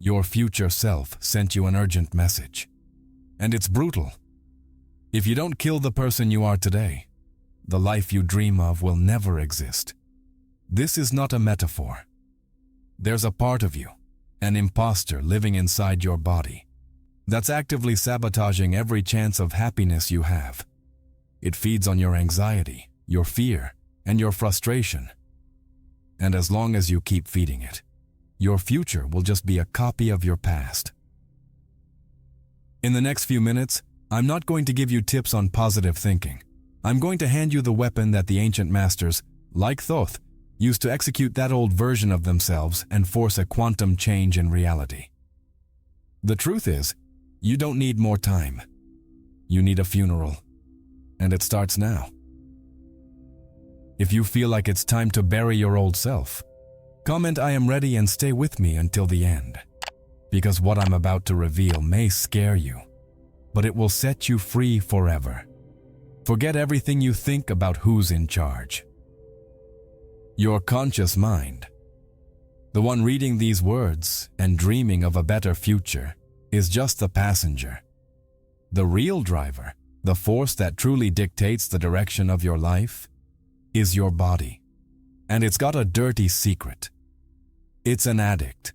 Your future self sent you an urgent message. And it's brutal. If you don't kill the person you are today, the life you dream of will never exist. This is not a metaphor. There's a part of you, an imposter living inside your body, that's actively sabotaging every chance of happiness you have. It feeds on your anxiety, your fear, and your frustration. And as long as you keep feeding it, your future will just be a copy of your past. In the next few minutes, I'm not going to give you tips on positive thinking. I'm going to hand you the weapon that the ancient masters, like Thoth, used to execute that old version of themselves and force a quantum change in reality. The truth is, you don't need more time. You need a funeral. And it starts now. If you feel like it's time to bury your old self, comment "I am ready" and stay with me until the end. Because what I'm about to reveal may scare you, but it will set you free forever. Forget everything you think about who's in charge. Your conscious mind, the one reading these words and dreaming of a better future, is just the passenger. The real driver, the force that truly dictates the direction of your life, is your body. And it's got a dirty secret. It's an addict.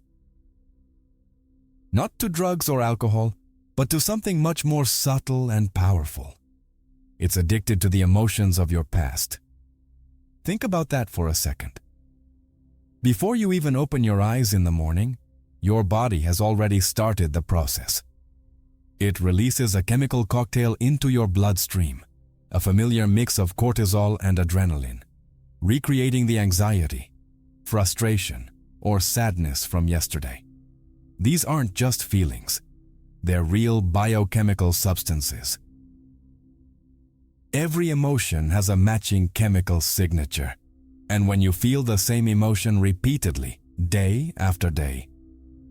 Not to drugs or alcohol, but to something much more subtle and powerful. It's addicted to the emotions of your past. Think about that for a second. Before you even open your eyes in the morning, your body has already started the process. It releases a chemical cocktail into your bloodstream, a familiar mix of cortisol and adrenaline, recreating the anxiety, frustration, or sadness from yesterday. These aren't just feelings. They're real biochemical substances. Every emotion has a matching chemical signature, and when you feel the same emotion repeatedly, day after day,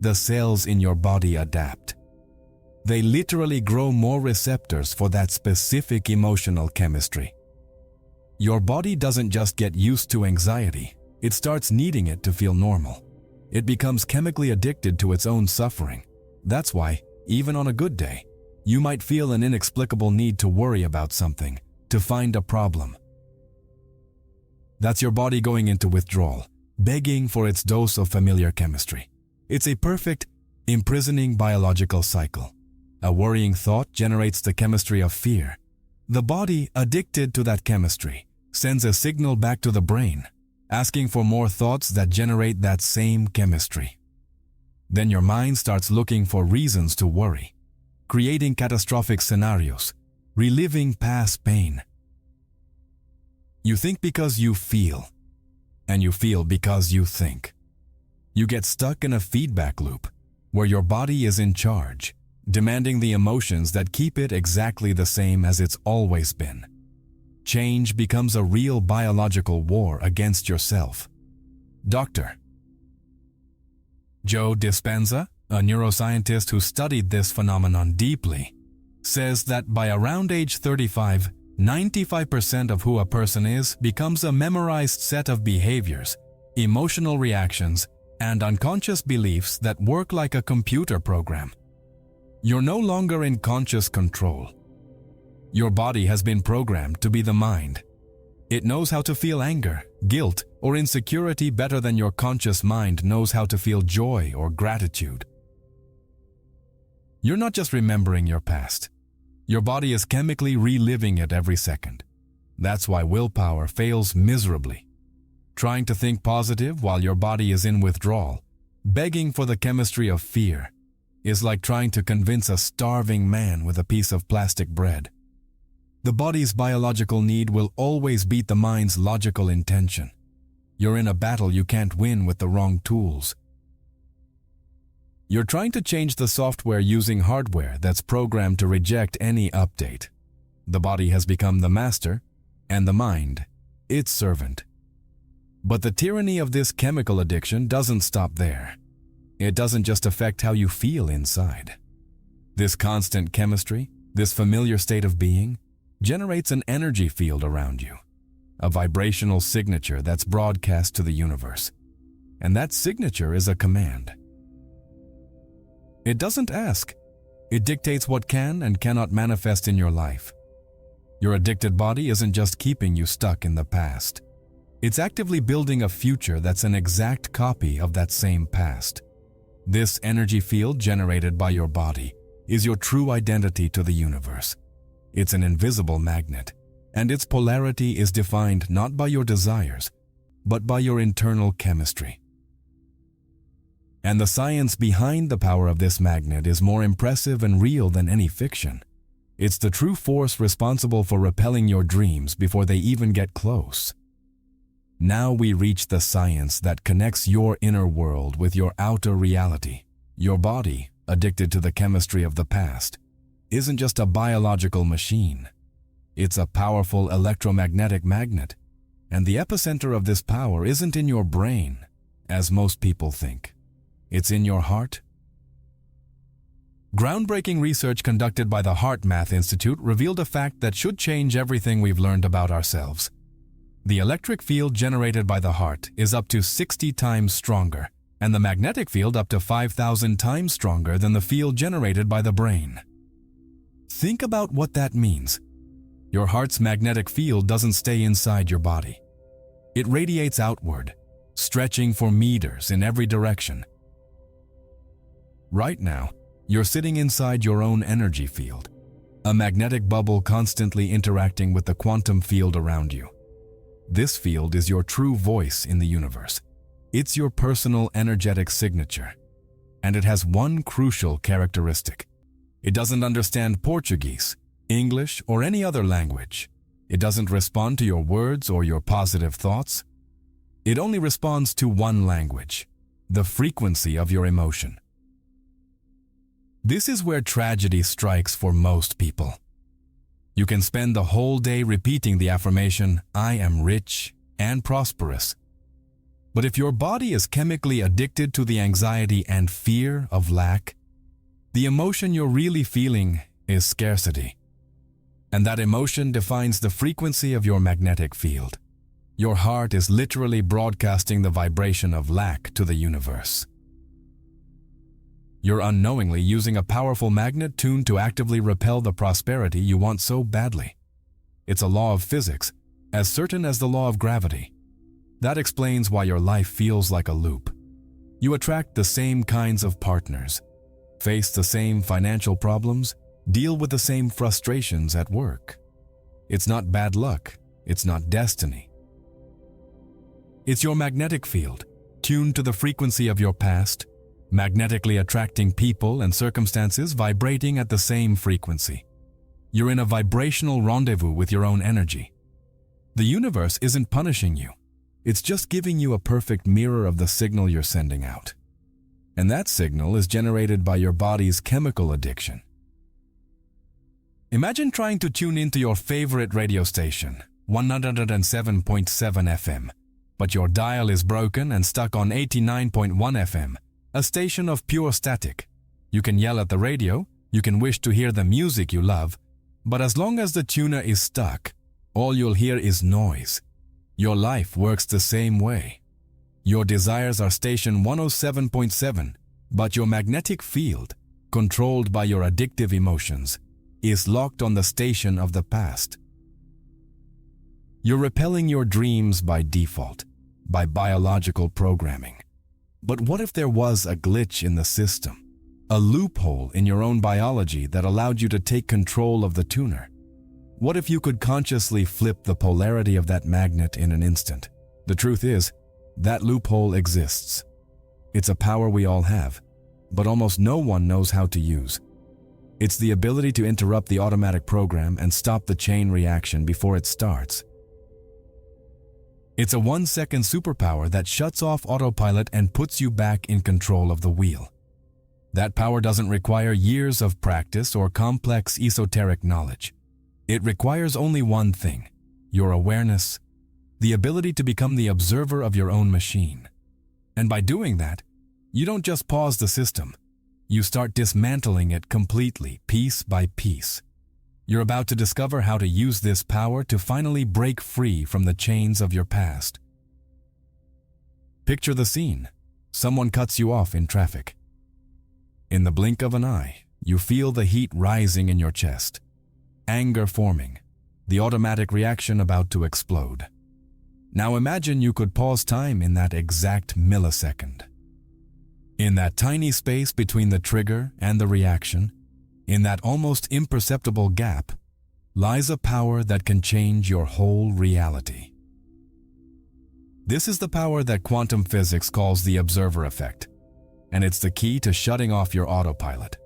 the cells in your body adapt. They literally grow more receptors for that specific emotional chemistry. Your body doesn't just get used to anxiety, it starts needing it to feel normal. It becomes chemically addicted to its own suffering. That's why, even on a good day, you might feel an inexplicable need to worry about something, to find a problem. That's your body going into withdrawal, begging for its dose of familiar chemistry. It's a perfect, imprisoning biological cycle. A worrying thought generates the chemistry of fear. The body, addicted to that chemistry, sends a signal back to the brain, asking for more thoughts that generate that same chemistry. Then your mind starts looking for reasons to worry, creating catastrophic scenarios, reliving past pain. You think because you feel, and you feel because you think. You get stuck in a feedback loop where your body is in charge, demanding the emotions that keep it exactly the same as it's always been. Change becomes a real biological war against yourself. Dr. Joe Dispenza, a neuroscientist who studied this phenomenon deeply, says that by around age 35, 95% of who a person is becomes a memorized set of behaviors, emotional reactions, and unconscious beliefs that work like a computer program. You're no longer in conscious control. Your body has been programmed to be the mind. It knows how to feel anger, guilt, or insecurity better than your conscious mind knows how to feel joy or gratitude. You're not just remembering your past. Your body is chemically reliving it every second. That's why willpower fails miserably. Trying to think positive while your body is in withdrawal, begging for the chemistry of fear, is like trying to convince a starving man with a piece of plastic bread. The body's biological need will always beat the mind's logical intention. You're in a battle you can't win with the wrong tools. You're trying to change the software using hardware that's programmed to reject any update. The body has become the master, and the mind, its servant. But the tyranny of this chemical addiction doesn't stop there. It doesn't just affect how you feel inside. This constant chemistry, this familiar state of being, generates an energy field around you, a vibrational signature that's broadcast to the universe. And that signature is a command. It doesn't ask. It dictates what can and cannot manifest in your life. Your addicted body isn't just keeping you stuck in the past. It's actively building a future that's an exact copy of that same past. This energy field generated by your body is your true identity to the universe. It's an invisible magnet, and its polarity is defined not by your desires, but by your internal chemistry. And the science behind the power of this magnet is more impressive and real than any fiction. It's the true force responsible for repelling your dreams before they even get close. Now we reach the science that connects your inner world with your outer reality. Your body, addicted to the chemistry of the past, isn't just a biological machine. It's a powerful electromagnetic magnet. And the epicenter of this power isn't in your brain, as most people think. It's in your heart. Groundbreaking research conducted by the Heart Math Institute revealed a fact that should change everything we've learned about ourselves. The electric field generated by the heart is up to 60 times stronger, and the magnetic field up to 5,000 times stronger than the field generated by the brain. Think about what that means. Your heart's magnetic field doesn't stay inside your body. It radiates outward, stretching for meters in every direction. Right now, you're sitting inside your own energy field, a magnetic bubble constantly interacting with the quantum field around you. This field is your true voice in the universe. It's your personal energetic signature, and it has one crucial characteristic. It doesn't understand Portuguese, English, or any other language. It doesn't respond to your words or your positive thoughts. It only responds to one language, the frequency of your emotion. This is where tragedy strikes for most people. You can spend the whole day repeating the affirmation, "I am rich and prosperous." But if your body is chemically addicted to the anxiety and fear of lack, the emotion you're really feeling is scarcity. And that emotion defines the frequency of your magnetic field. Your heart is literally broadcasting the vibration of lack to the universe. You're unknowingly using a powerful magnet tuned to actively repel the prosperity you want so badly. It's a law of physics, as certain as the law of gravity. That explains why your life feels like a loop. You attract the same kinds of partners, face the same financial problems, deal with the same frustrations at work. It's not bad luck, it's not destiny. It's your magnetic field, tuned to the frequency of your past, magnetically attracting people and circumstances vibrating at the same frequency. You're in a vibrational rendezvous with your own energy. The universe isn't punishing you. It's just giving you a perfect mirror of the signal you're sending out. And that signal is generated by your body's chemical addiction. Imagine trying to tune into your favorite radio station, 107.7 FM, but your dial is broken and stuck on 89.1 FM. A station of pure static. You can yell at the radio, you can wish to hear the music you love, but as long as the tuner is stuck, all you'll hear is noise. Your life works the same way. Your desires are station 107.7, but your magnetic field, controlled by your addictive emotions, is locked on the station of the past. You're repelling your dreams by default, by biological programming. But what if there was a glitch in the system, a loophole in your own biology that allowed you to take control of the tuner? What if you could consciously flip the polarity of that magnet in an instant? The truth is, that loophole exists. It's a power we all have, but almost no one knows how to use. It's the ability to interrupt the automatic program and stop the chain reaction before it starts. It's a 1-second superpower that shuts off autopilot and puts you back in control of the wheel. That power doesn't require years of practice or complex esoteric knowledge. It requires only one thing: your awareness, the ability to become the observer of your own machine. And by doing that, you don't just pause the system. You start dismantling it completely, piece by piece. You're about to discover how to use this power to finally break free from the chains of your past. Picture the scene. Someone cuts you off in traffic. In the blink of an eye, you feel the heat rising in your chest, anger forming, the automatic reaction about to explode. Now imagine you could pause time in that exact millisecond. In that tiny space between the trigger and the reaction, in that almost imperceptible gap, lies a power that can change your whole reality. This is the power that quantum physics calls the observer effect, and it's the key to shutting off your autopilot.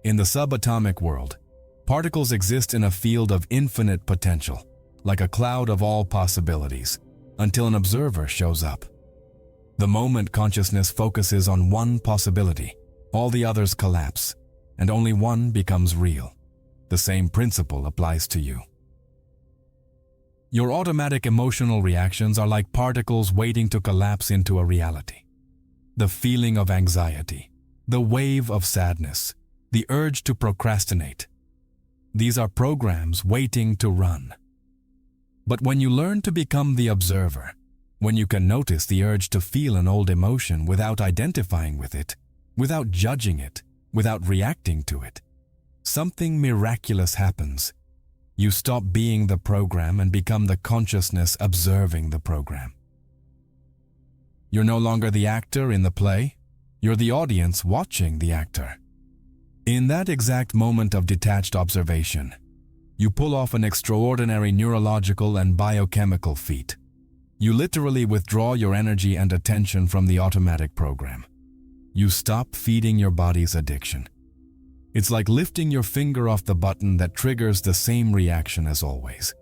In the subatomic world, particles exist in a field of infinite potential, like a cloud of all possibilities, until an observer shows up. The moment consciousness focuses on one possibility, all the others collapse, and only one becomes real. The same principle applies to you. Your automatic emotional reactions are like particles waiting to collapse into a reality. The feeling of anxiety, the wave of sadness, the urge to procrastinate. These are programs waiting to run. But when you learn to become the observer, when you can notice the urge to feel an old emotion without identifying with it, without judging it, without reacting to it, something miraculous happens. You stop being the program and become the consciousness observing the program. You're no longer the actor in the play, you're the audience watching the actor. In that exact moment of detached observation, you pull off an extraordinary neurological and biochemical feat. You literally withdraw your energy and attention from the automatic program. You stop feeding your body's addiction. It's like lifting your finger off the button that triggers the same reaction as always.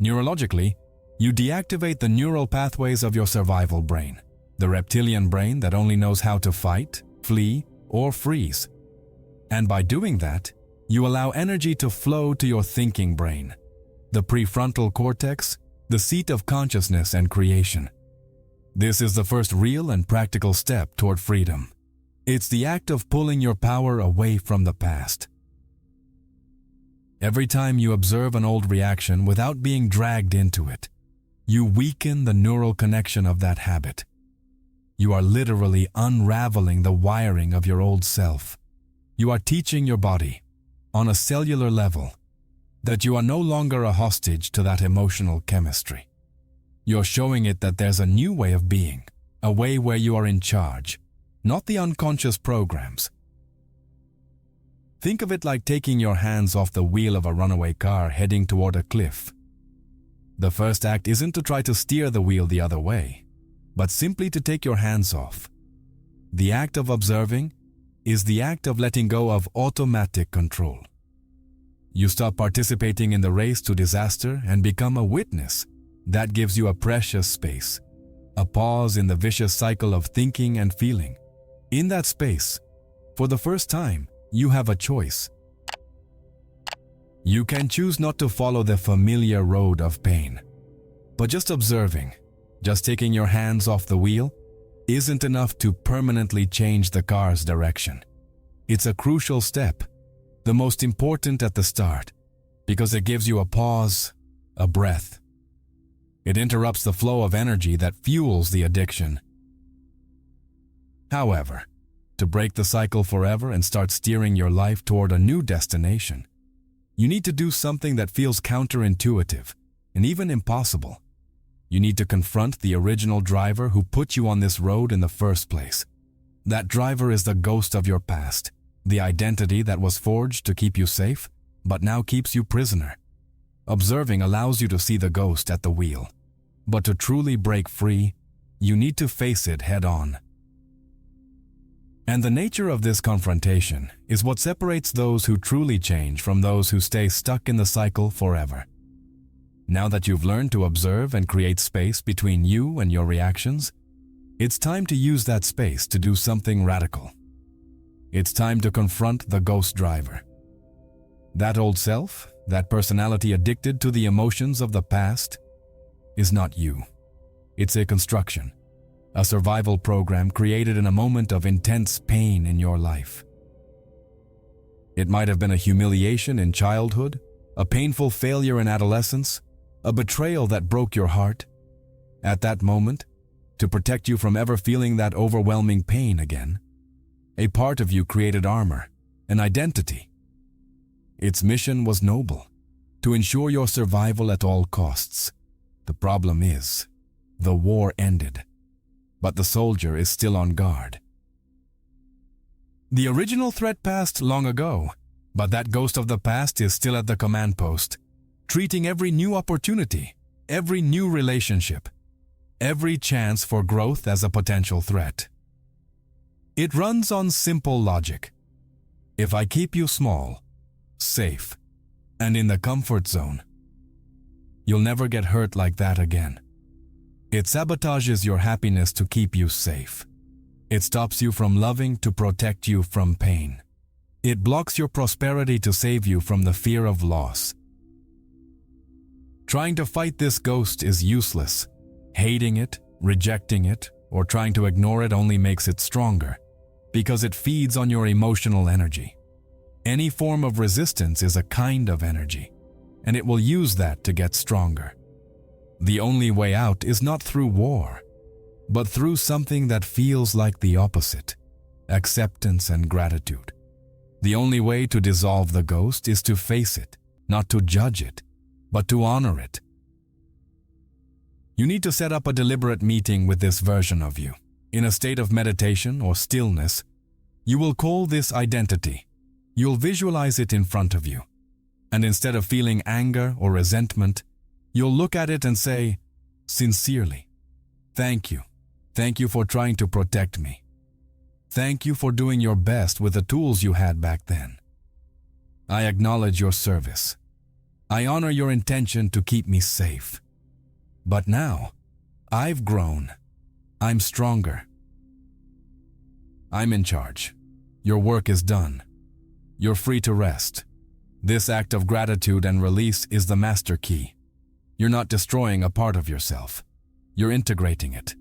Neurologically, you deactivate the neural pathways of your survival brain, the reptilian brain that only knows how to fight, flee, or freeze. And by doing that, you allow energy to flow to your thinking brain, the prefrontal cortex, the seat of consciousness and creation. This is the first real and practical step toward freedom. It's the act of pulling your power away from the past. Every time you observe an old reaction without being dragged into it, you weaken the neural connection of that habit. You are literally unraveling the wiring of your old self. You are teaching your body, on a cellular level, that you are no longer a hostage to that emotional chemistry. You're showing it that there's a new way of being, a way where you are in charge, not the unconscious programs. Think of it like taking your hands off the wheel of a runaway car heading toward a cliff. The first act isn't to try to steer the wheel the other way, but simply to take your hands off. The act of observing is the act of letting go of automatic control. You stop participating in the race to disaster and become a witness. That gives you a precious space, a pause in the vicious cycle of thinking and feeling. In that space, for the first time, you have a choice. You can choose not to follow the familiar road of pain. But just observing, just taking your hands off the wheel, isn't enough to permanently change the car's direction. It's a crucial step, the most important at the start, because it gives you a pause, a breath. It interrupts the flow of energy that fuels the addiction. However, to break the cycle forever and start steering your life toward a new destination, you need to do something that feels counterintuitive and even impossible. You need to confront the original driver who put you on this road in the first place. That driver is the ghost of your past, the identity that was forged to keep you safe, but now keeps you prisoner. Observing allows you to see the ghost at the wheel. But to truly break free, you need to face it head on. And the nature of this confrontation is what separates those who truly change from those who stay stuck in the cycle forever. Now that you've learned to observe and create space between you and your reactions, it's time to use that space to do something radical. It's time to confront the ghost driver. That old self, that personality addicted to the emotions of the past, is not you. It's a construction, a survival program created in a moment of intense pain in your life. It might have been a humiliation in childhood, a painful failure in adolescence, a betrayal that broke your heart. At that moment, to protect you from ever feeling that overwhelming pain again, A part of you created armor, an identity. Its mission was noble, to ensure your survival at all costs. The problem is, the war ended, but the soldier is still on guard. The original threat passed long ago, but that ghost of the past is still at the command post, treating every new opportunity, every new relationship, every chance for growth as a potential threat. It runs on simple logic. If I keep you small, safe, and in the comfort zone, you'll never get hurt like that again. It sabotages your happiness to keep you safe. It stops you from loving to protect you from pain. It blocks your prosperity to save you from the fear of loss. Trying to fight this ghost is useless. Hating it, rejecting it, or trying to ignore it only makes it stronger, because it feeds on your emotional energy. Any form of resistance is a kind of energy, and it will use that to get stronger. The only way out is not through war, but through something that feels like the opposite: acceptance and gratitude. The only way to dissolve the ghost is to face it, not to judge it, but to honor it. You need to set up a deliberate meeting with this version of you. In a state of meditation or stillness, you will call this identity. You'll visualize it in front of you. And instead of feeling anger or resentment, you'll look at it and say, sincerely, thank you. Thank you for trying to protect me. Thank you for doing your best with the tools you had back then. I acknowledge your service. I honor your intention to keep me safe. But now, I've grown. I'm stronger. I'm in charge. Your work is done. You're free to rest. This act of gratitude and release is the master key. You're not destroying a part of yourself. You're integrating it.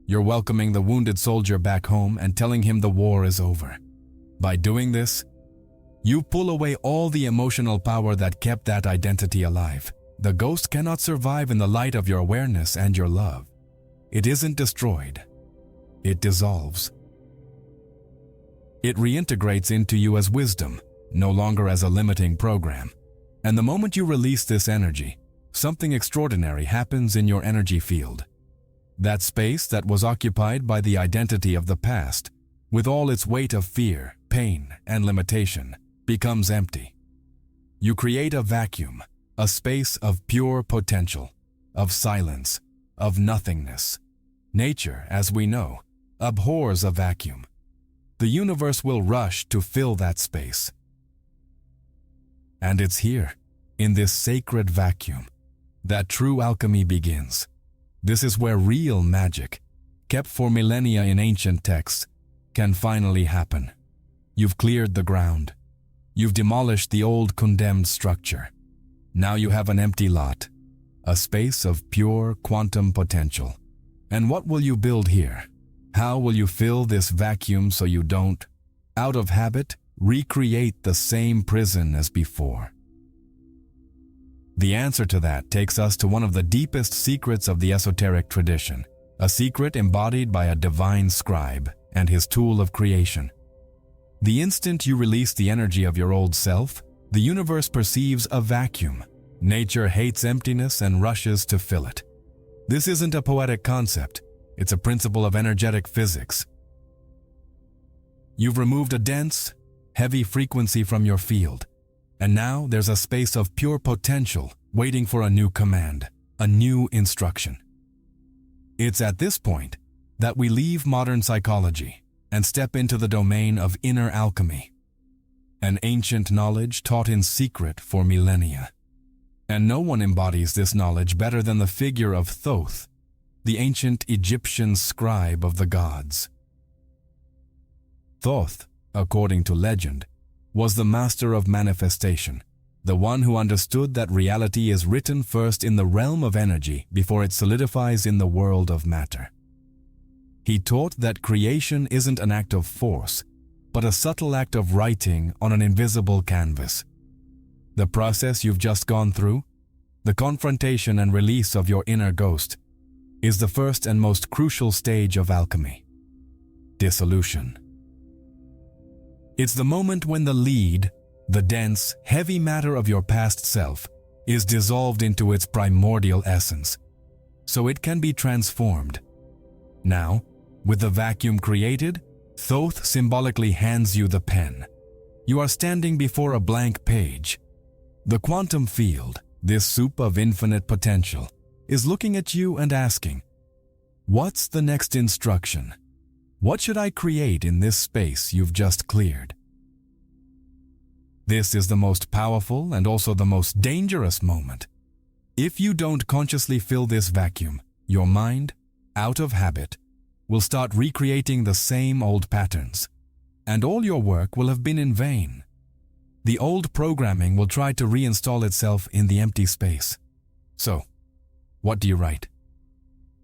You're welcoming the wounded soldier back home and telling him the war is over. By doing this, you pull away all the emotional power that kept that identity alive. The ghost cannot survive in the light of your awareness and your love. It isn't destroyed. It dissolves. It reintegrates into you as wisdom, no longer as a limiting program. And the moment you release this energy, something extraordinary happens in your energy field. That space that was occupied by the identity of the past, with all its weight of fear, pain, and limitation, becomes empty. You create a vacuum, a space of pure potential, of silence, of nothingness. Nature, as we know, abhors a vacuum. The universe will rush to fill that space. And it's here, in this sacred vacuum, that true alchemy begins. This is where real magic, kept for millennia in ancient texts, can finally happen. You've cleared the ground. You've demolished the old condemned structure. Now you have an empty lot, a space of pure quantum potential. And what will you build here? How will you fill this vacuum so you don't, out of habit, recreate the same prison as before? The answer to that takes us to one of the deepest secrets of the esoteric tradition, a secret embodied by a divine scribe and his tool of creation. The instant you release the energy of your old self, the universe perceives a vacuum. Nature hates emptiness and rushes to fill it. This isn't a poetic concept, it's a principle of energetic physics. You've removed a dense, heavy frequency from your field, and now there's a space of pure potential waiting for a new command, a new instruction. It's at this point that we leave modern psychology and step into the domain of inner alchemy, an ancient knowledge taught in secret for millennia. And no one embodies this knowledge better than the figure of Thoth, the ancient Egyptian scribe of the gods. Thoth, according to legend, was the master of manifestation, the one who understood that reality is written first in the realm of energy before it solidifies in the world of matter. He taught that creation isn't an act of force, but a subtle act of writing on an invisible canvas. The process you've just gone through, the confrontation and release of your inner ghost, is the first and most crucial stage of alchemy: dissolution. It's the moment when the lead, the dense, heavy matter of your past self, is dissolved into its primordial essence, so it can be transformed. Now, with the vacuum created, Thoth symbolically hands you the pen. You are standing before a blank page. The quantum field, this soup of infinite potential, is looking at you and asking, "What's the next instruction? What should I create in this space you've just cleared?" This is the most powerful and also the most dangerous moment. If you don't consciously fill this vacuum, your mind, out of habit, will start recreating the same old patterns, and all your work will have been in vain. The old programming will try to reinstall itself in the empty space. So, what do you write?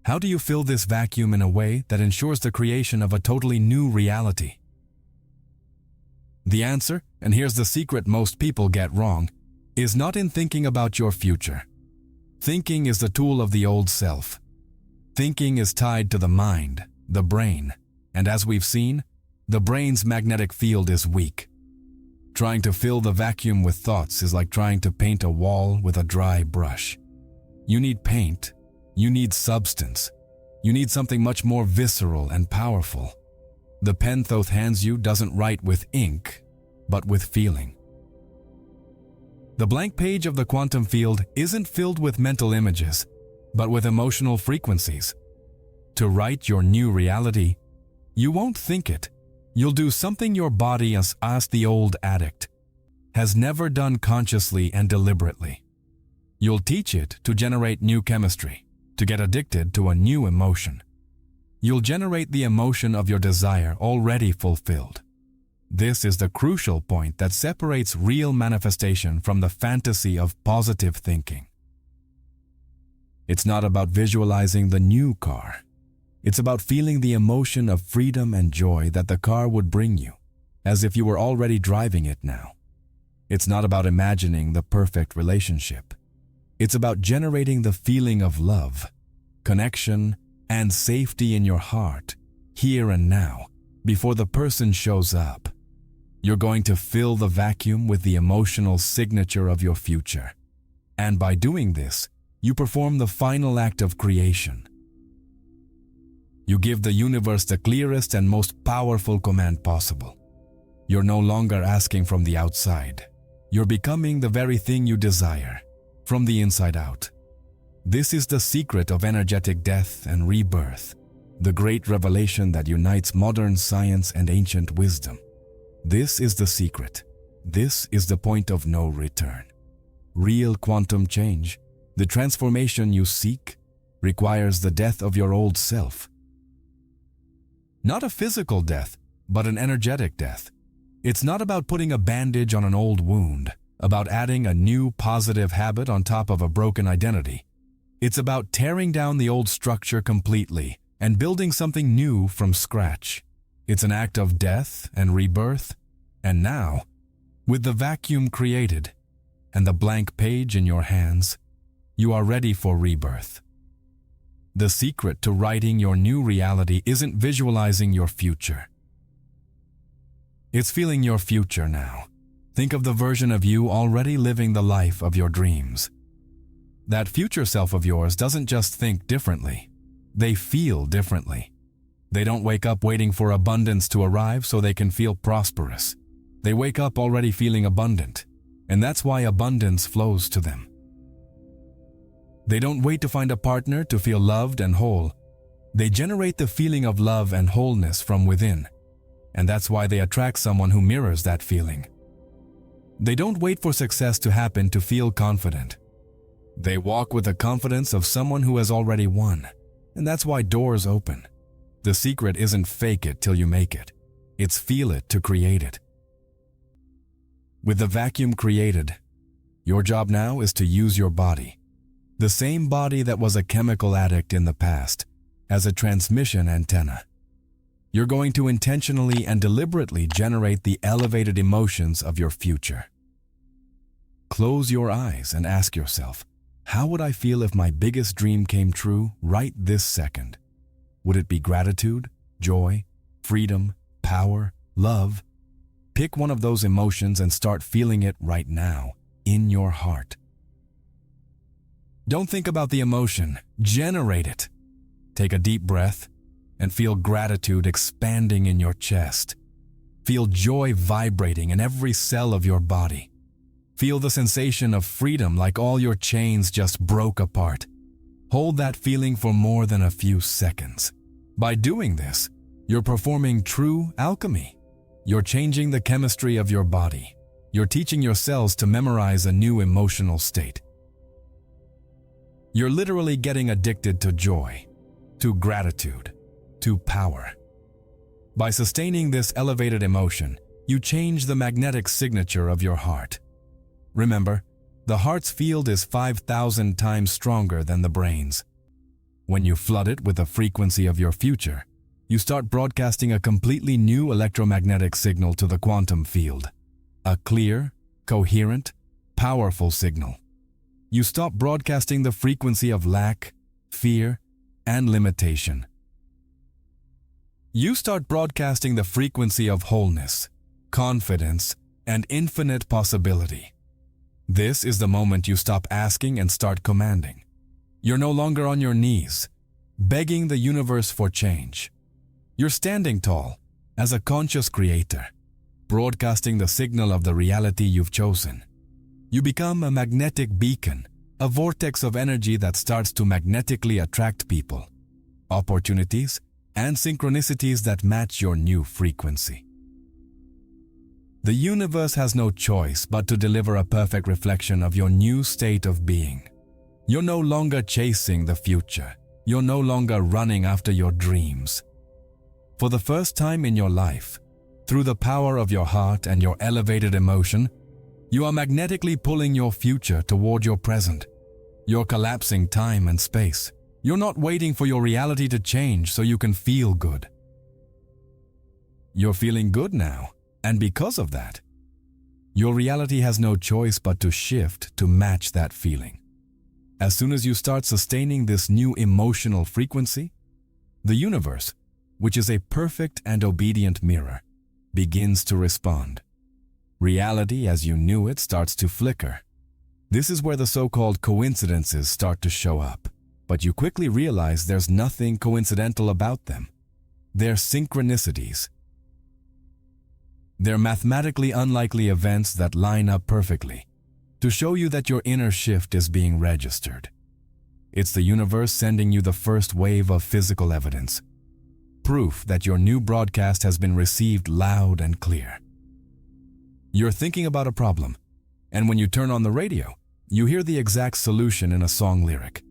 How do you fill this vacuum in a way that ensures the creation of a totally new reality? The answer, and here's the secret most people get wrong, is not in thinking about your future. Thinking is the tool of the old self. Thinking is tied to the mind, the brain, and as we've seen, the brain's magnetic field is weak. Trying to fill the vacuum with thoughts is like trying to paint a wall with a dry brush. You need paint, you need substance, you need something much more visceral and powerful. The pen Thoth hands you doesn't write with ink, but with feeling. The blank page of the quantum field isn't filled with mental images, but with emotional frequencies. To write your new reality, you won't think it. You'll do something your body, as the old addict, has never done consciously and deliberately. You'll teach it to generate new chemistry, to get addicted to a new emotion. You'll generate the emotion of your desire already fulfilled. This is the crucial point that separates real manifestation from the fantasy of positive thinking. It's not about visualizing the new car. It's about feeling the emotion of freedom and joy that the car would bring you, as if you were already driving it now. It's not about imagining the perfect relationship. It's about generating the feeling of love, connection, and safety in your heart, here and now, before the person shows up. You're going to fill the vacuum with the emotional signature of your future. And by doing this, you perform the final act of creation. You give the universe the clearest and most powerful command possible. You're no longer asking from the outside. You're becoming the very thing you desire, from the inside out. This is the secret of energetic death and rebirth, the great revelation that unites modern science and ancient wisdom. This is the secret. This is the point of no return. Real quantum change, the transformation you seek, requires the death of your old self. Not a physical death, but an energetic death. It's not about putting a bandage on an old wound, about adding a new positive habit on top of a broken identity. It's about tearing down the old structure completely and building something new from scratch. It's an act of death and rebirth. And now, with the vacuum created and the blank page in your hands, you are ready for rebirth. The secret to writing your new reality isn't visualizing your future. It's feeling your future now. Think of the version of you already living the life of your dreams. That future self of yours doesn't just think differently. They feel differently. They don't wake up waiting for abundance to arrive so they can feel prosperous. They wake up already feeling abundant, and that's why abundance flows to them. They don't wait to find a partner to feel loved and whole. They generate the feeling of love and wholeness from within, and that's why they attract someone who mirrors that feeling. They don't wait for success to happen to feel confident. They walk with the confidence of someone who has already won, and that's why doors open. The secret isn't fake it till you make it. It's feel it to create it. With the vacuum created, your job now is to use your body. The same body that was a chemical addict in the past, as a transmission antenna. You're going to intentionally and deliberately generate the elevated emotions of your future. Close your eyes and ask yourself, how would I feel if my biggest dream came true right this second? Would it be gratitude, joy, freedom, power, love? Pick one of those emotions and start feeling it right now, in your heart. Don't think about the emotion, generate it. Take a deep breath and feel gratitude expanding in your chest. Feel joy vibrating in every cell of your body. Feel the sensation of freedom like all your chains just broke apart. Hold that feeling for more than a few seconds. By doing this, you're performing true alchemy. You're changing the chemistry of your body. You're teaching your cells to memorize a new emotional state. You're literally getting addicted to joy, to gratitude, to power. By sustaining this elevated emotion, you change the magnetic signature of your heart. Remember, the heart's field is 5,000 times stronger than the brain's. When you flood it with the frequency of your future, you start broadcasting a completely new electromagnetic signal to the quantum field. A clear, coherent, powerful signal. You stop broadcasting the frequency of lack, fear, and limitation. You start broadcasting the frequency of wholeness, confidence, and infinite possibility. This is the moment you stop asking and start commanding. You're no longer on your knees, begging the universe for change. You're standing tall, as a conscious creator, broadcasting the signal of the reality you've chosen. You become a magnetic beacon, a vortex of energy that starts to magnetically attract people, opportunities, and synchronicities that match your new frequency. The universe has no choice but to deliver a perfect reflection of your new state of being. You're no longer chasing the future. You're no longer running after your dreams. For the first time in your life, through the power of your heart and your elevated emotion, you are magnetically pulling your future toward your present. You're collapsing time and space. You're not waiting for your reality to change so you can feel good. You're feeling good now, and because of that, your reality has no choice but to shift to match that feeling. As soon as you start sustaining this new emotional frequency, the universe, which is a perfect and obedient mirror, begins to respond. Reality as you knew it starts to flicker. This is where the so-called coincidences start to show up, but you quickly realize there's nothing coincidental about them. They're synchronicities. They're mathematically unlikely events that line up perfectly to show you that your inner shift is being registered. It's the universe sending you the first wave of physical evidence, proof that your new broadcast has been received loud and clear. You're thinking about a problem, and when you turn on the radio, you hear the exact solution in a song lyric.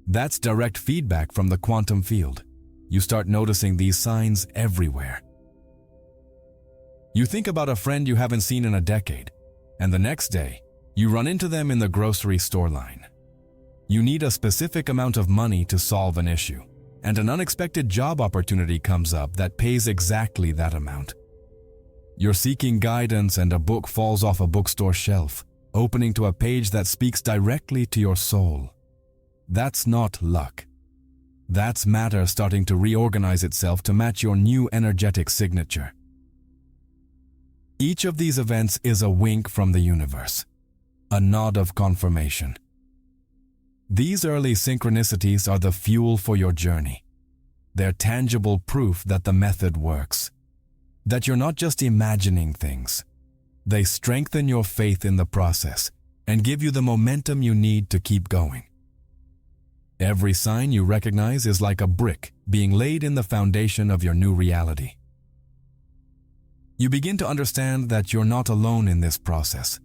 That's direct feedback from the quantum field. You start noticing these signs everywhere. You think about a friend you haven't seen in a decade, and the next day, you run into them in the grocery store line. You need a specific amount of money to solve an issue, and an unexpected job opportunity comes up that pays exactly that amount. You're seeking guidance and a book falls off a bookstore shelf, opening to a page that speaks directly to your soul. That's not luck. That's matter starting to reorganize itself to match your new energetic signature. Each of these events is a wink from the universe, a nod of confirmation. These early synchronicities are the fuel for your journey. They're tangible proof that the method works, that you're not just imagining things. They strengthen your faith in the process and give you the momentum you need to keep going. Every sign you recognize is like a brick being laid in the foundation of your new reality. You begin to understand that you're not alone in this process.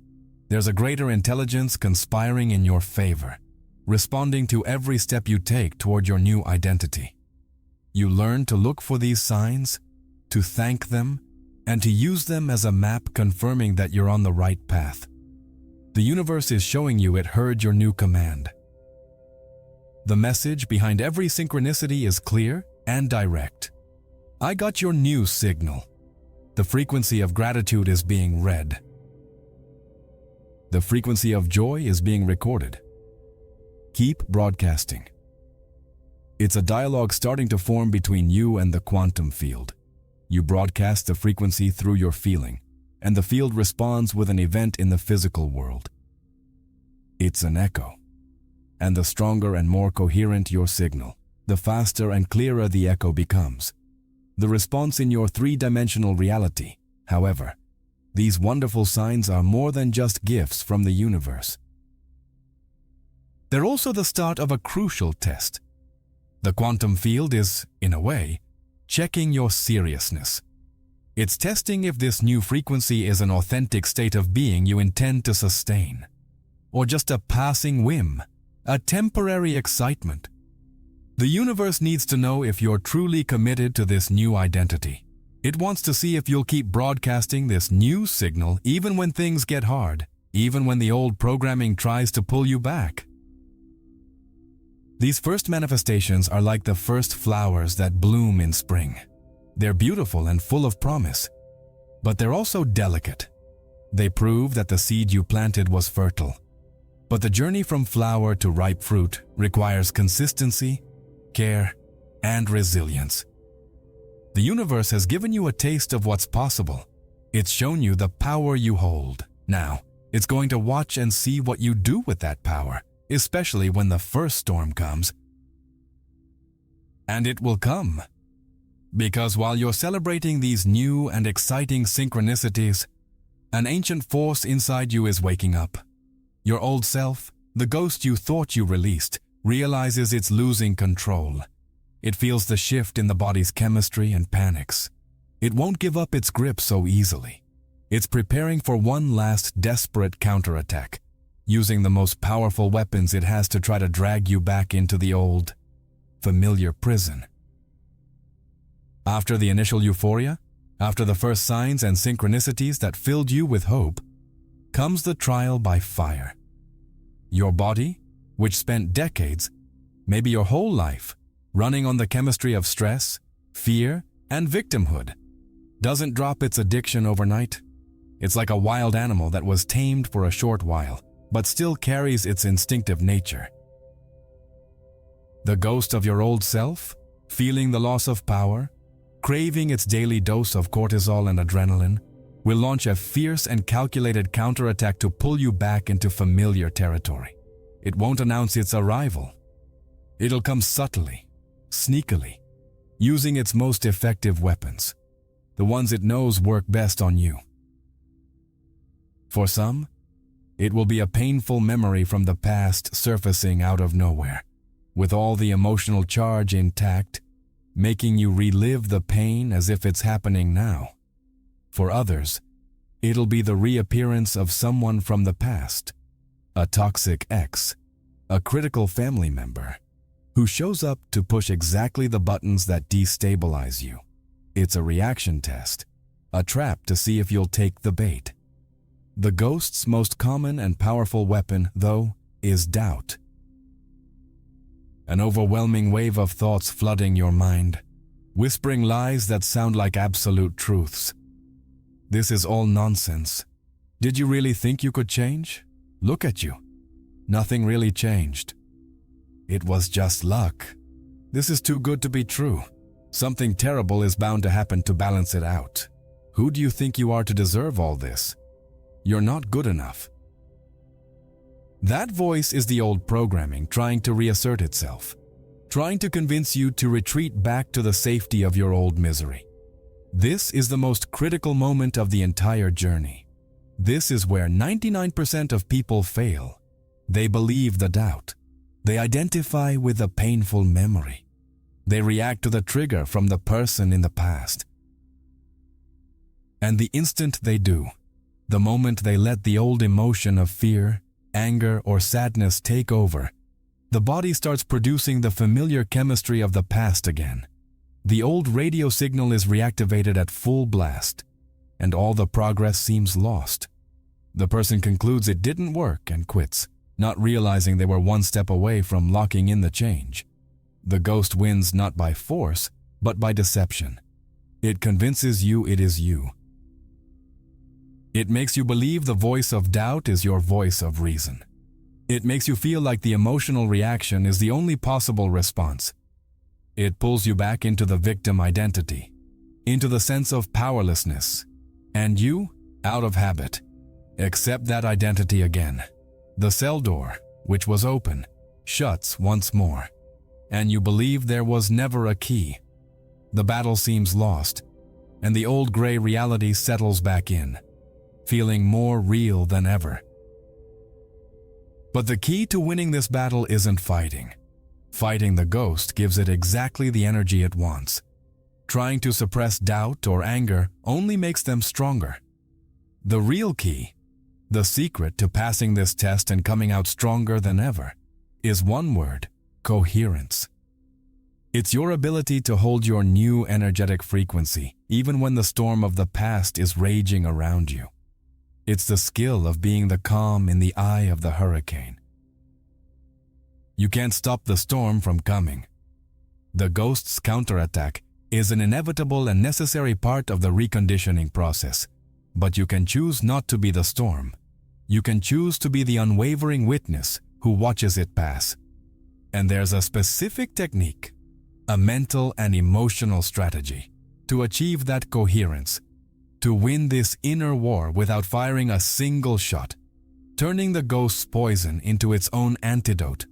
There's a greater intelligence conspiring in your favor, responding to every step you take toward your new identity. You learn to look for these signs, to thank them, and to use them as a map confirming that you're on the right path. The universe is showing you it heard your new command. The message behind every synchronicity is clear and direct. I got your new signal. The frequency of gratitude is being read. The frequency of joy is being recorded. Keep broadcasting. It's a dialogue starting to form between you and the quantum field. You broadcast the frequency through your feeling, and the field responds with an event in the physical world. It's an echo. And the stronger and more coherent your signal, the faster and clearer the echo becomes. The response in your three-dimensional reality, however, these wonderful signs are more than just gifts from the universe. They're also the start of a crucial test. The quantum field is, in a way, checking your seriousness. It's testing if this new frequency is an authentic state of being you intend to sustain, or just a passing whim, a temporary excitement. The universe needs to know if you're truly committed to this new identity. It wants to see if you'll keep broadcasting this new signal even when things get hard, even when the old programming tries to pull you back. These first manifestations are like the first flowers that bloom in spring. They're beautiful and full of promise, but they're also delicate. They prove that the seed you planted was fertile. But the journey from flower to ripe fruit requires consistency, care, and resilience. The universe has given you a taste of what's possible. It's shown you the power you hold. Now, it's going to watch and see what you do with that power, especially when the first storm comes. And it will come. Because while you're celebrating these new and exciting synchronicities, an ancient force inside you is waking up. Your old self, the ghost you thought you released, realizes it's losing control. It feels the shift in the body's chemistry and panics. It won't give up its grip so easily. It's preparing for one last desperate counterattack, using the most powerful weapons it has to try to drag you back into the old, familiar prison. After the initial euphoria, after the first signs and synchronicities that filled you with hope, comes the trial by fire. Your body, which spent decades, maybe your whole life, running on the chemistry of stress, fear, and victimhood, doesn't drop its addiction overnight. It's like a wild animal that was tamed for a short while, but still carries its instinctive nature. The ghost of your old self, feeling the loss of power, craving its daily dose of cortisol and adrenaline, will launch a fierce and calculated counterattack to pull you back into familiar territory. It won't announce its arrival. It'll come subtly, sneakily, using its most effective weapons, the ones it knows work best on you. For some, it will be a painful memory from the past surfacing out of nowhere, with all the emotional charge intact, making you relive the pain as if it's happening now. For others, it'll be the reappearance of someone from the past, a toxic ex, a critical family member, who shows up to push exactly the buttons that destabilize you. It's a reaction test, a trap to see if you'll take the bait. The ghost's most common and powerful weapon, though, is doubt. An overwhelming wave of thoughts flooding your mind, whispering lies that sound like absolute truths. This is all nonsense. Did you really think you could change? Look at you. Nothing really changed. It was just luck. This is too good to be true. Something terrible is bound to happen to balance it out. Who do you think you are to deserve all this? You're not good enough. That voice is the old programming trying to reassert itself, trying to convince you to retreat back to the safety of your old misery. This is the most critical moment of the entire journey. This is where 99% of people fail. They believe the doubt. They identify with the painful memory. They react to the trigger from the person in the past. And the instant they do, the moment they let the old emotion of fear, anger, or sadness take over, the body starts producing the familiar chemistry of the past again. The old radio signal is reactivated at full blast, and all the progress seems lost. The person concludes it didn't work and quits, not realizing they were one step away from locking in the change. The ghost wins not by force, but by deception. It convinces you it is you. It makes you believe the voice of doubt is your voice of reason. It makes you feel like the emotional reaction is the only possible response. It pulls you back into the victim identity, into the sense of powerlessness. And you, out of habit. Accept that identity again. The cell door, which was open, shuts once more, and you believe there was never a key. The battle seems lost, and the old gray reality settles back in, feeling more real than ever. But the key to winning this battle isn't fighting. Fighting the ghost gives it exactly the energy it wants. Trying to suppress doubt or anger only makes them stronger. The real key, the secret to passing this test and coming out stronger than ever, is one word: coherence. It's your ability to hold your new energetic frequency even when the storm of the past is raging around you. It's the skill of being the calm in the eye of the hurricane. You can't stop the storm from coming. The ghost's counterattack is an inevitable and necessary part of the reconditioning process, but you can choose not to be the storm. You can choose to be the unwavering witness who watches it pass. And there's a specific technique, a mental and emotional strategy, to achieve that coherence, to win this inner war without firing a single shot, turning the ghost's poison into its own antidote.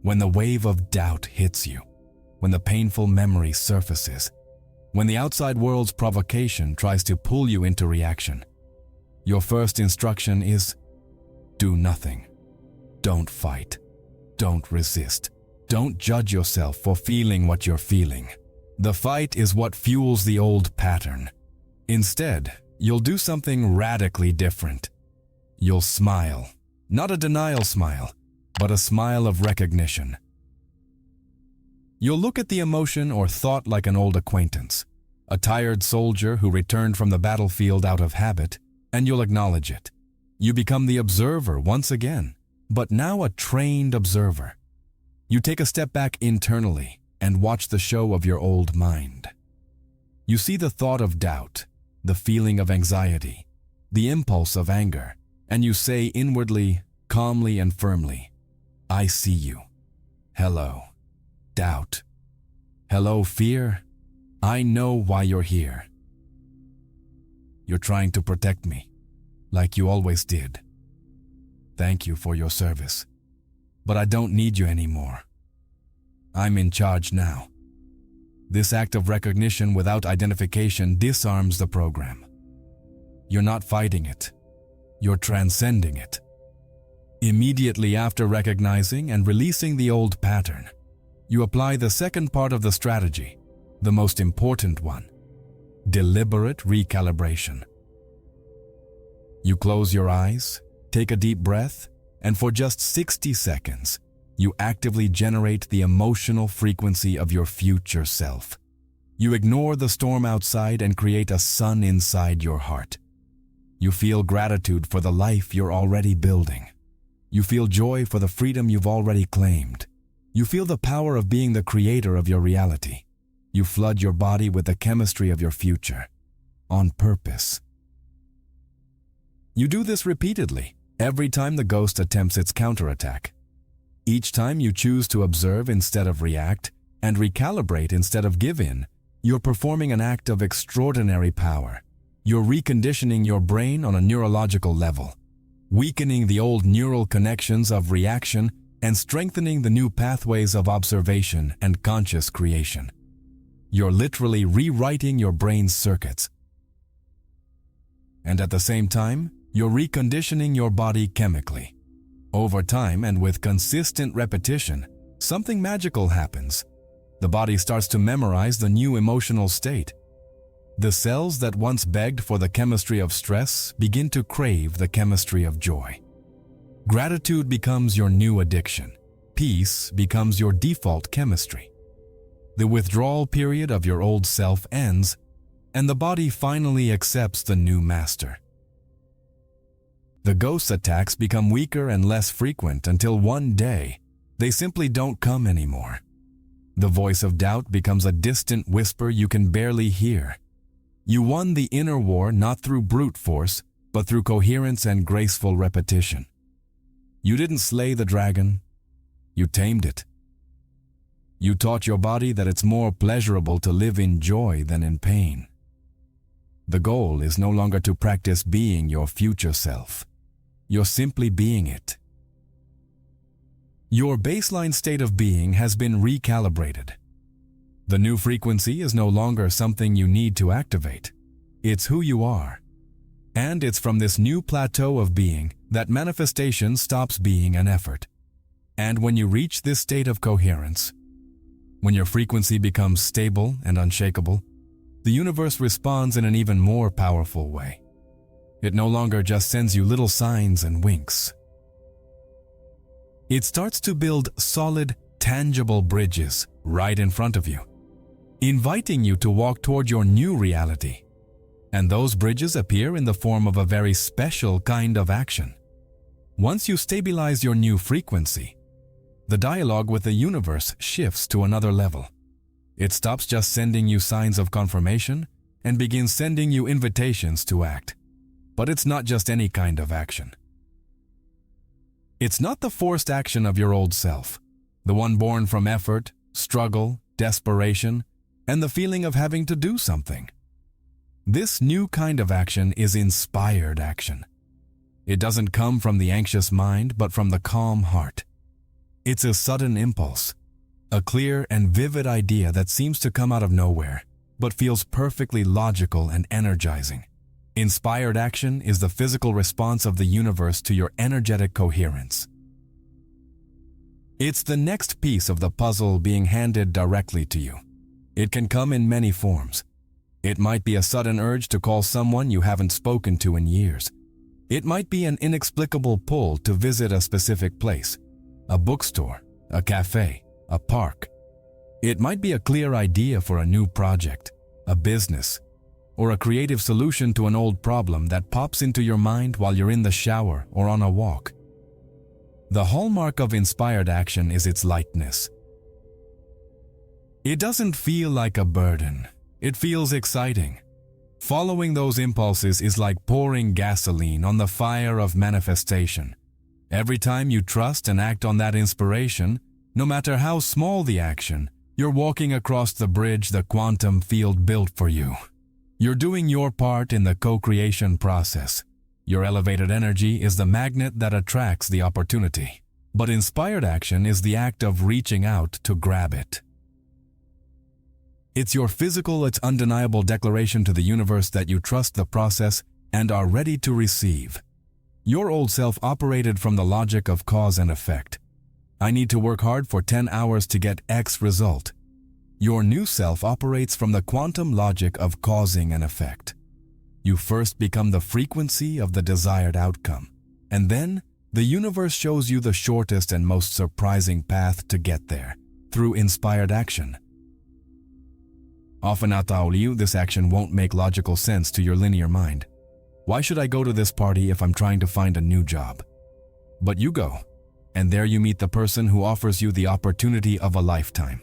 When the wave of doubt hits you, when the painful memory surfaces, when the outside world's provocation tries to pull you into reaction, your first instruction is: do nothing. Don't fight. Don't resist. Don't judge yourself for feeling what you're feeling. The fight is what fuels the old pattern. Instead, you'll do something radically different. You'll smile. Not a denial smile, but a smile of recognition. You'll look at the emotion or thought like an old acquaintance, a tired soldier who returned from the battlefield out of habit, and you'll acknowledge it. You become the observer once again, but now a trained observer. You take a step back internally and watch the show of your old mind. You see the thought of doubt, the feeling of anxiety, the impulse of anger, and you say inwardly, calmly and firmly, "I see you. Hello, doubt. Hello, fear. I know why you're here. You're trying to protect me, like you always did. Thank you for your service, but I don't need you anymore. I'm in charge now." This act of recognition without identification disarms the program. You're not fighting it. You're transcending it. Immediately after recognizing and releasing the old pattern, you apply the second part of the strategy, the most important one: deliberate recalibration. You close your eyes, take a deep breath, and for just 60 seconds, you actively generate the emotional frequency of your future self. You ignore the storm outside and create a sun inside your heart. You feel gratitude for the life you're already building. You feel joy for the freedom you've already claimed. You feel the power of being the creator of your reality. You flood your body with the chemistry of your future, on purpose. You do this repeatedly, every time the ghost attempts its counterattack. Each time you choose to observe instead of react, and recalibrate instead of give in, you're performing an act of extraordinary power. You're reconditioning your brain on a neurological level, weakening the old neural connections of reaction and strengthening the new pathways of observation and conscious creation. You're literally rewriting your brain's circuits. And at the same time, you're reconditioning your body chemically. Over time and with consistent repetition, something magical happens. The body starts to memorize the new emotional state. The cells that once begged for the chemistry of stress begin to crave the chemistry of joy. Gratitude becomes your new addiction. Peace becomes your default chemistry. The withdrawal period of your old self ends, and the body finally accepts the new master. The ghost's attacks become weaker and less frequent until one day, they simply don't come anymore. The voice of doubt becomes a distant whisper you can barely hear. You won the inner war not through brute force, but through coherence and graceful repetition. You didn't slay the dragon, you tamed it. You taught your body that it's more pleasurable to live in joy than in pain. The goal is no longer to practice being your future self. You're simply being it. Your baseline state of being has been recalibrated. The new frequency is no longer something you need to activate. It's who you are. And it's from this new plateau of being that manifestation stops being an effort. And when you reach this state of coherence, when your frequency becomes stable and unshakable, the universe responds in an even more powerful way. It no longer just sends you little signs and winks. It starts to build solid, tangible bridges right in front of you, inviting you to walk toward your new reality. And those bridges appear in the form of a very special kind of action. Once you stabilize your new frequency, the dialogue with the universe shifts to another level. It stops just sending you signs of confirmation and begins sending you invitations to act. But it's not just any kind of action. It's not the forced action of your old self, the one born from effort, struggle, desperation, and the feeling of having to do something. This new kind of action is inspired action. It doesn't come from the anxious mind, but from the calm heart. It's a sudden impulse, a clear and vivid idea that seems to come out of nowhere, but feels perfectly logical and energizing. Inspired action is the physical response of the universe to your energetic coherence. It's the next piece of the puzzle being handed directly to you. It can come in many forms. It might be a sudden urge to call someone you haven't spoken to in years. It might be an inexplicable pull to visit a specific place, a bookstore, a cafe, a park. It might be a clear idea for a new project, a business, or a creative solution to an old problem that pops into your mind while you're in the shower or on a walk. The hallmark of inspired action is its lightness. It doesn't feel like a burden. It feels exciting. Following those impulses is like pouring gasoline on the fire of manifestation. Every time you trust and act on that inspiration, no matter how small the action, you're walking across the bridge the quantum field built for you. You're doing your part in the co-creation process. Your elevated energy is the magnet that attracts the opportunity. But inspired action is the act of reaching out to grab it. It's your physical, it's undeniable declaration to the universe that you trust the process and are ready to receive. Your old self operated from the logic of cause and effect. I need to work hard for 10 hours to get X result. Your new self operates from the quantum logic of causing an effect. You first become the frequency of the desired outcome, and then the universe shows you the shortest and most surprising path to get there, through inspired action. Often at Auliu, this action won't make logical sense to your linear mind. Why should I go to this party if I'm trying to find a new job? But you go, and there you meet the person who offers you the opportunity of a lifetime.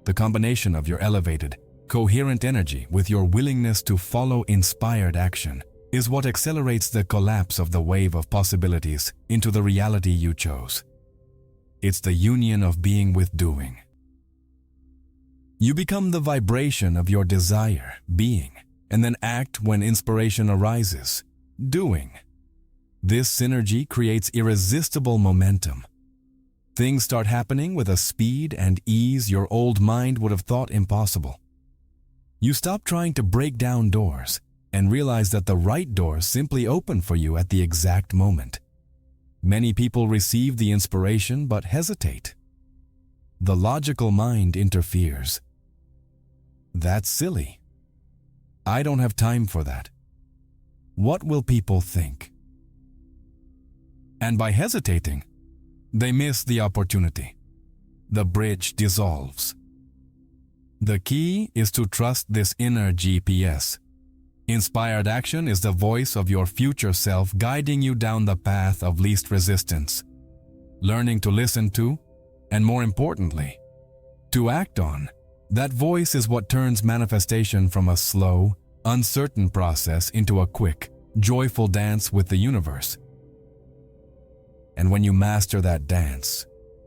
The combination of your elevated, coherent energy with your willingness to follow inspired action is what accelerates the collapse of the wave of possibilities into the reality you chose. It's the union of being with doing. You become the vibration of your desire, being, and then act when inspiration arises, doing. This synergy creates irresistible momentum. Things start happening with a speed and ease your old mind would have thought impossible. You stop trying to break down doors and realize that the right doors simply open for you at the exact moment. Many people receive the inspiration but hesitate. The logical mind interferes. That's silly. I don't have time for that. What will people think? And by hesitating, they miss the opportunity. The bridge dissolves. The key is to trust this inner GPS. Inspired action is the voice of your future self guiding you down the path of least resistance. Learning to listen to, and more importantly, to act on, that voice is what turns manifestation from a slow, uncertain process into a quick, joyful dance with the universe. And when you master that dance,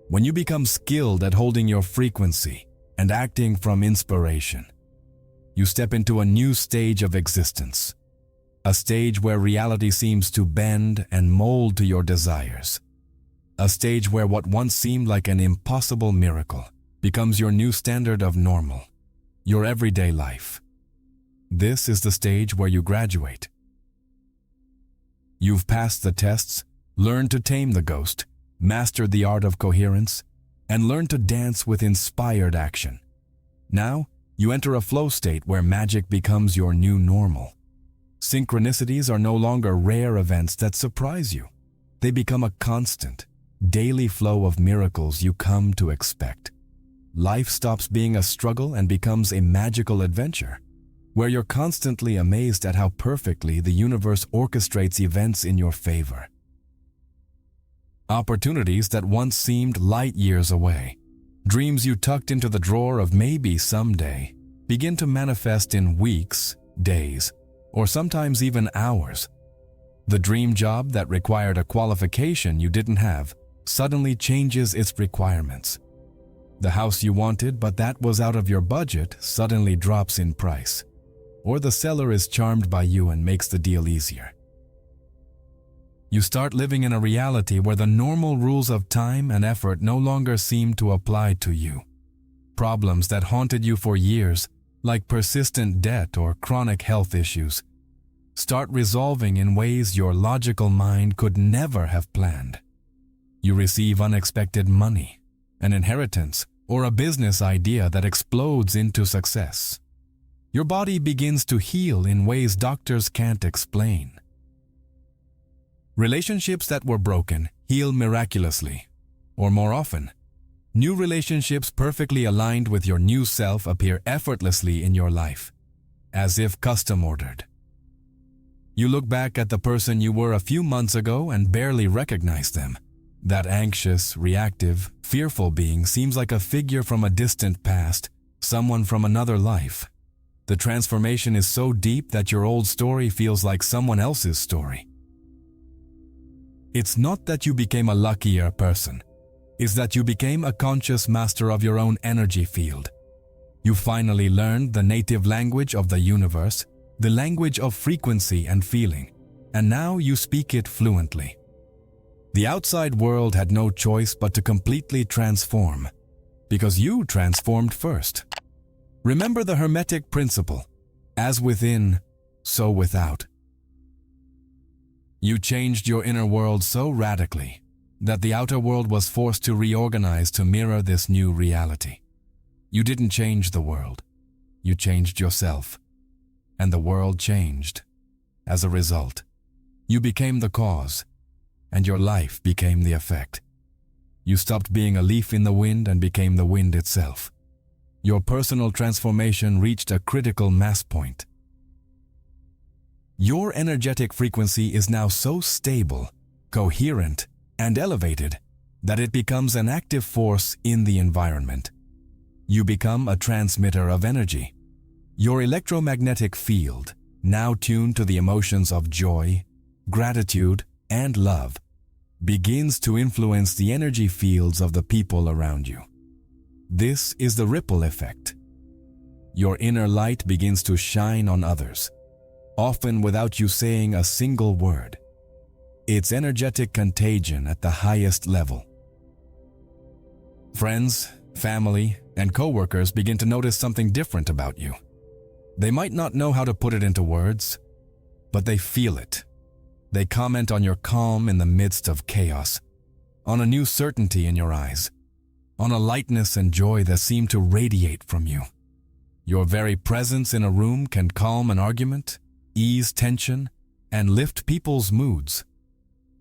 when you become skilled at holding your frequency and acting from inspiration, you step into a new stage of existence. A stage where reality seems to bend and mold to your desires. A stage where what once seemed like an impossible miracle becomes your new standard of normal, your everyday life. This is the stage where you graduate. You've passed the tests, learned to tame the ghost, mastered the art of coherence, and learned to dance with inspired action. Now, you enter a flow state where magic becomes your new normal. Synchronicities are no longer rare events that surprise you. They become a constant, daily flow of miracles you come to expect. Life stops being a struggle and becomes a magical adventure, where you're constantly amazed at how perfectly the universe orchestrates events in your favor. Opportunities that once seemed light years away, dreams you tucked into the drawer of maybe someday, begin to manifest in weeks, days, or sometimes even hours. The dream job that required a qualification you didn't have suddenly changes its requirements. The house you wanted but that was out of your budget suddenly drops in price. Or the seller is charmed by you and makes the deal easier. You start living in a reality where the normal rules of time and effort no longer seem to apply to you. Problems that haunted you for years, like persistent debt or chronic health issues, start resolving in ways your logical mind could never have planned. You receive unexpected money, an inheritance, or a business idea that explodes into success. Your body begins to heal in ways doctors can't explain. Relationships that were broken heal miraculously, or more often, new relationships perfectly aligned with your new self appear effortlessly in your life, as if custom ordered. You look back at the person you were a few months ago and barely recognize them. That anxious, reactive, fearful being seems like a figure from a distant past, someone from another life. The transformation is so deep that your old story feels like someone else's story. It's not that you became a luckier person. It's that you became a conscious master of your own energy field. You finally learned the native language of the universe, the language of frequency and feeling, and now you speak it fluently. The outside world had no choice but to completely transform, because you transformed first. Remember the Hermetic principle, as within, so without. You changed your inner world so radically that the outer world was forced to reorganize to mirror this new reality. You didn't change the world, you changed yourself, and the world changed. As a result, you became the cause, and your life became the effect. You stopped being a leaf in the wind and became the wind itself. Your personal transformation reached a critical mass point. Your energetic frequency is now so stable, coherent, and elevated that it becomes an active force in the environment. You become a transmitter of energy. Your electromagnetic field, now tuned to the emotions of joy, gratitude, and love, begins to influence the energy fields of the people around you. This is the ripple effect. Your inner light begins to shine on others, often without you saying a single word. It's energetic contagion at the highest level. Friends, family, and coworkers begin to notice something different about you. They might not know how to put it into words, but they feel it. They comment on your calm in the midst of chaos, on a new certainty in your eyes, on a lightness and joy that seem to radiate from you. Your very presence in a room can calm an argument, ease tension, and lift people's moods.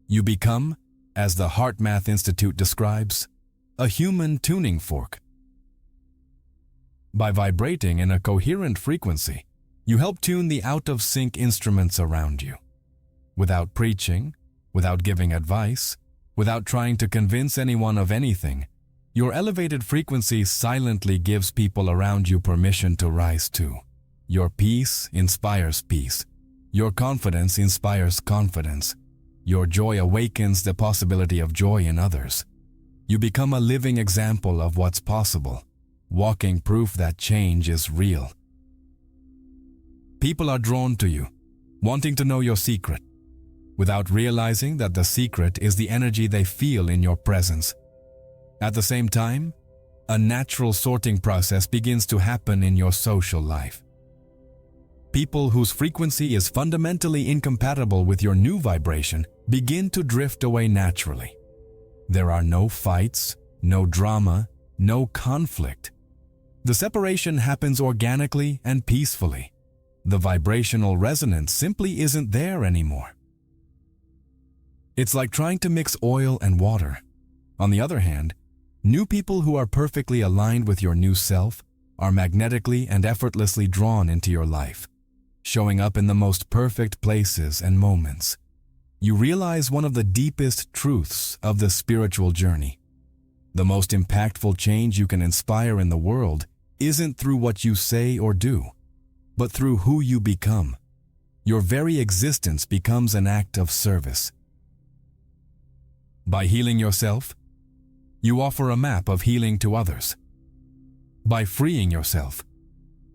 You become, as the HeartMath Institute describes, a human tuning fork. By vibrating in a coherent frequency, you help tune the out-of-sync instruments around you. Without preaching, without giving advice, without trying to convince anyone of anything, your elevated frequency silently gives people around you permission to rise too. Your peace inspires peace. Your confidence inspires confidence. Your joy awakens the possibility of joy in others. You become a living example of what's possible, walking proof that change is real. People are drawn to you, wanting to know your secret, without realizing that the secret is the energy they feel in your presence. At the same time, a natural sorting process begins to happen in your social life. People whose frequency is fundamentally incompatible with your new vibration begin to drift away naturally. There are no fights, no drama, no conflict. The separation happens organically and peacefully. The vibrational resonance simply isn't there anymore. It's like trying to mix oil and water. On the other hand, new people who are perfectly aligned with your new self are magnetically and effortlessly drawn into your life, showing up in the most perfect places and moments. You realize one of the deepest truths of the spiritual journey. The most impactful change you can inspire in the world isn't through what you say or do, but through who you become. Your very existence becomes an act of service. By healing yourself, you offer a map of healing to others. By freeing yourself,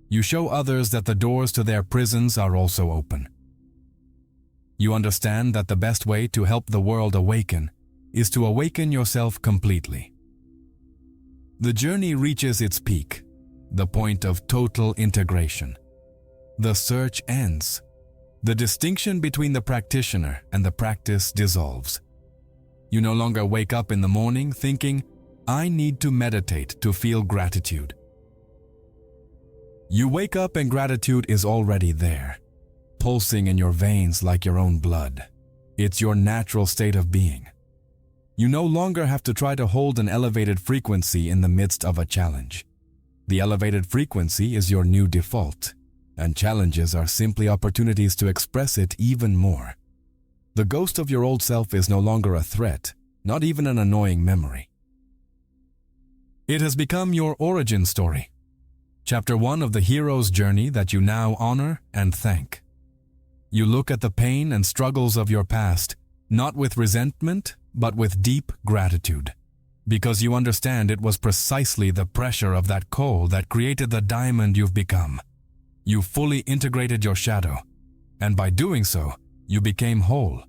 you show others that the doors to their prisons are also open. You understand that the best way to help the world awaken is to awaken yourself completely. The journey reaches its peak, the point of total integration. The search ends. The distinction between the practitioner and the practice dissolves. You no longer wake up in the morning thinking, "I need to meditate to feel gratitude." You wake up and gratitude is already there, pulsing in your veins like your own blood. It's your natural state of being. You no longer have to try to hold an elevated frequency in the midst of a challenge. The elevated frequency is your new default, and challenges are simply opportunities to express it even more. The ghost of your old self is no longer a threat, not even an annoying memory. It has become your origin story, chapter 1 of the hero's journey that you now honor and thank. You look at the pain and struggles of your past, not with resentment, but with deep gratitude, because you understand it was precisely the pressure of that coal that created the diamond you've become. You fully integrated your shadow, and by doing so, you became whole.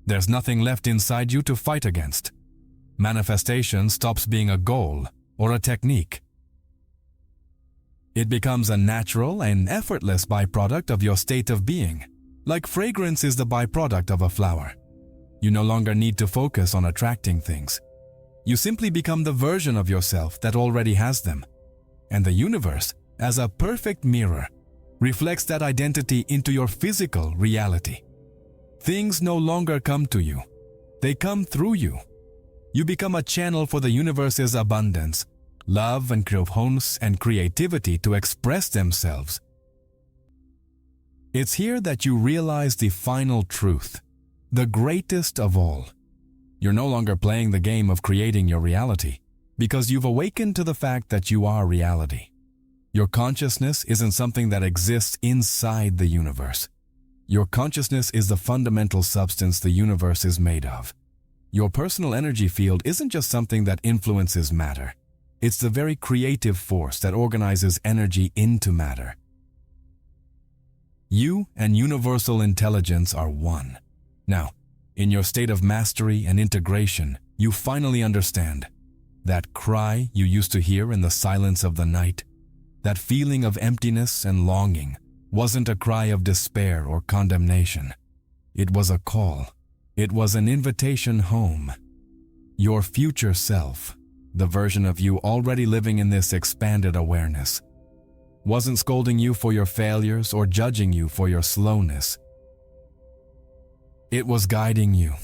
There's nothing left inside you to fight against. Manifestation stops being a goal or a technique. It becomes a natural and effortless byproduct of your state of being, like fragrance is the byproduct of a flower. You no longer need to focus on attracting things. You simply become the version of yourself that already has them. And the universe, as a perfect mirror, reflects that identity into your physical reality. Things no longer come to you. They come through you. You become a channel for the universe's abundance, love and coherence and creativity to express themselves. It's here that you realize the final truth, the greatest of all. You're no longer playing the game of creating your reality, because you've awakened to the fact that you are reality. Your consciousness isn't something that exists inside the universe. Your consciousness is the fundamental substance the universe is made of. Your personal energy field isn't just something that influences matter. It's the very creative force that organizes energy into matter. You and universal intelligence are one. Now, in your state of mastery and integration, you finally understand. That cry you used to hear in the silence of the night, that feeling of emptiness and longing, wasn't a cry of despair or condemnation. It was a call. It was an invitation home. Your future self, the version of you already living in this expanded awareness, wasn't scolding you for your failures or judging you for your slowness. It was guiding you,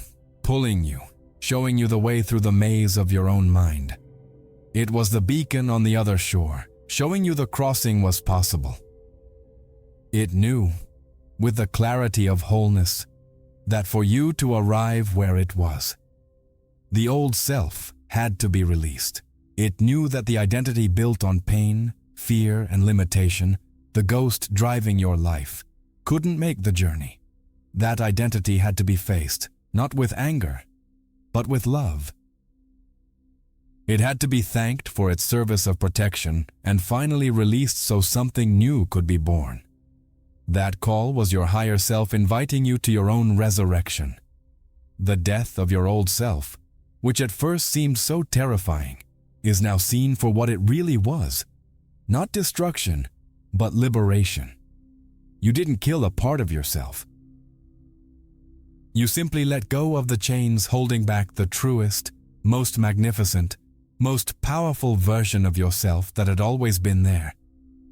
pulling you, showing you the way through the maze of your own mind. It was the beacon on the other shore, showing you the crossing was possible. It knew, with the clarity of wholeness, that for you to arrive where it was, the old self had to be released. It knew that the identity built on pain, fear, and limitation, the ghost driving your life, couldn't make the journey. That identity had to be faced, not with anger, but with love. It had to be thanked for its service of protection and finally released so something new could be born. That call was your higher self inviting you to your own resurrection. The death of your old self, which at first seemed so terrifying, is now seen for what it really was. Not destruction, but liberation. You didn't kill a part of yourself. You simply let go of the chains holding back the truest, most magnificent, most powerful version of yourself that had always been there,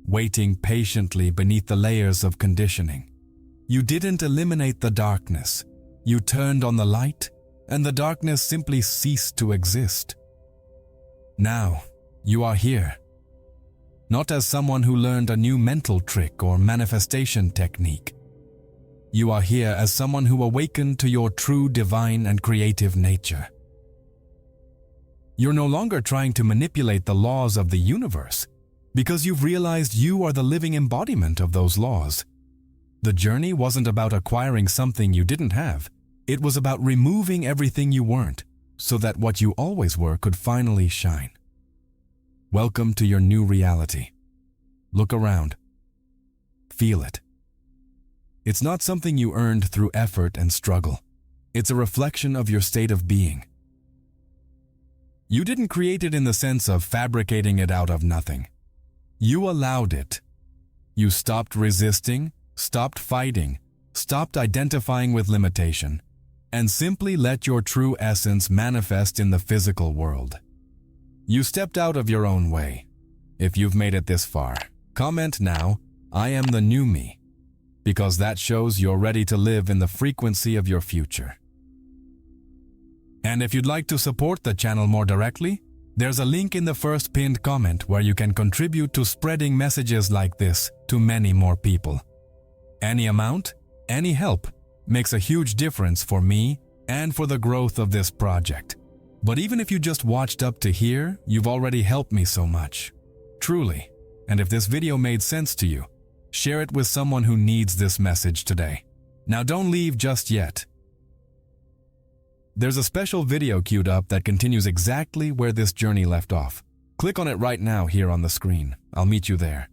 waiting patiently beneath the layers of conditioning. You didn't eliminate the darkness. You turned on the light, and the darkness simply ceased to exist. Now, you are here. Not as someone who learned a new mental trick or manifestation technique. You are here as someone who awakened to your true divine and creative nature. You're no longer trying to manipulate the laws of the universe, because you've realized you are the living embodiment of those laws. The journey wasn't about acquiring something you didn't have. It was about removing everything you weren't, so that what you always were could finally shine. Welcome to your new reality. Look around. Feel it. It's not something you earned through effort and struggle. It's a reflection of your state of being. You didn't create it in the sense of fabricating it out of nothing. You allowed it. You stopped resisting, stopped fighting, stopped identifying with limitation, and simply let your true essence manifest in the physical world. You stepped out of your own way. If you've made it this far, comment now, "I am the new me," because that shows you're ready to live in the frequency of your future. And if you'd like to support the channel more directly, there's a link in the first pinned comment where you can contribute to spreading messages like this to many more people. Any amount, any help, makes a huge difference for me and for the growth of this project. But even if you just watched up to here, you've already helped me so much. Truly. And if this video made sense to you, share it with someone who needs this message today. Now don't leave just yet. There's a special video queued up that continues exactly where this journey left off. Click on it right now here on the screen. I'll meet you there.